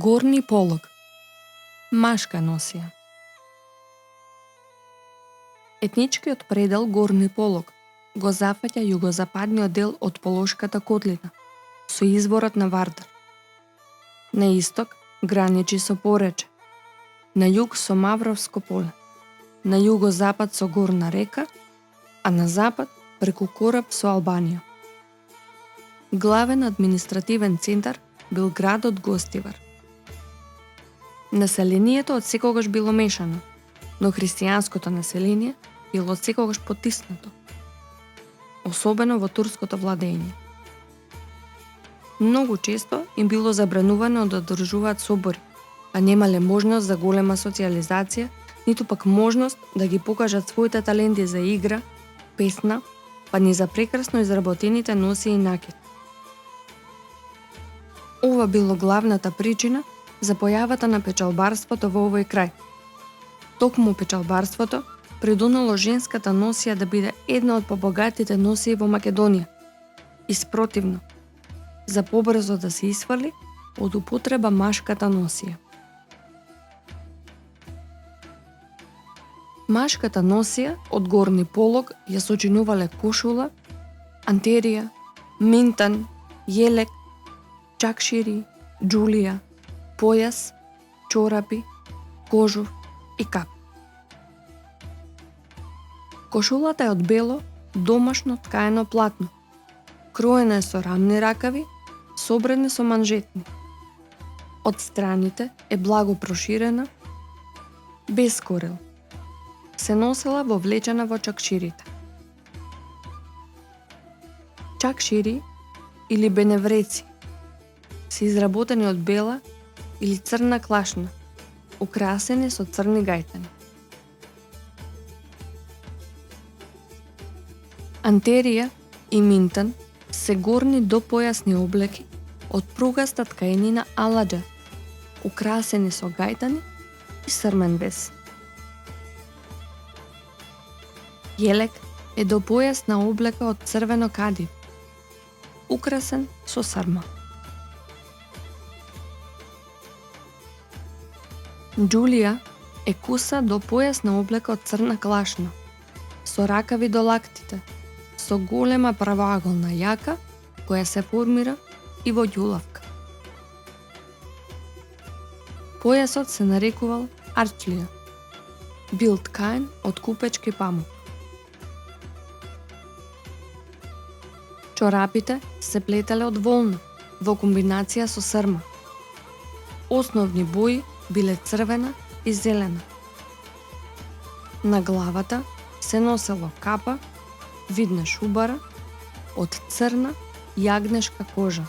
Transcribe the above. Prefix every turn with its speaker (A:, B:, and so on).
A: Горни полог. Машка носија. Етничкиот предел Горни полог го зафаќа југозападниот дел од Полошката котлина, со изворот на Вардар. На исток граничи со Порече, на југ со Мавровско поле, на југозапад со Горна река, а на запад преку кораб со Албанија. Главен административен центар бил градот Гостивар. Населението од секогаш било мешано, но христијанското население било од секогаш потиснато, особено во турското владење. Многу често им било забранувано да одржуваат собори, а немале можност за голема социјализација, ниту пак можност да ги покажат своите таленти за игра, песна, па ни за прекрасно изработените носи и накид. Ова било главната причина за појавата на печалбарството во овој крај. Токму печалбарството придонело женската носија да биде една од побогатите носии во Македонија. И спротивно, за побрзо да се исфрли од употреба машката носија. Машката носија од Горни полог ја сочинувале кошула, антерија, минтан, јелек, чакшири, џулија, појас, чорапи, кожур и кап. Кошулата е од бело, домашно ткаено платно. Кроена е со рамни ракави, собрани со манжетни. Од страните е благо проширена, без корел. Се носела вовлечена во чакширите. Чакшири или беневреци се изработени од бела или црна клашна, украсени со црни гајтани. Антерија и минтан се горни до појасни облеки од пругаста ткаенина аладжа, украсени со гајтани и срмен вес. Јелек е до појасна облека од црвено кадив, украсен со срма. Џулија е куса до појасна облека од црна клашна, со ракави до лактите, со голема правоаголна јака која се формира и во ѓулавка. Појасот се нарекувал арчлија, бил ткаен од купечки памук. Чорапите се плетеле од волна во комбинација со срма. Основни бои биле црвена и зелена. На главата се носело капа, видна шубара од црна јагнешка кожа.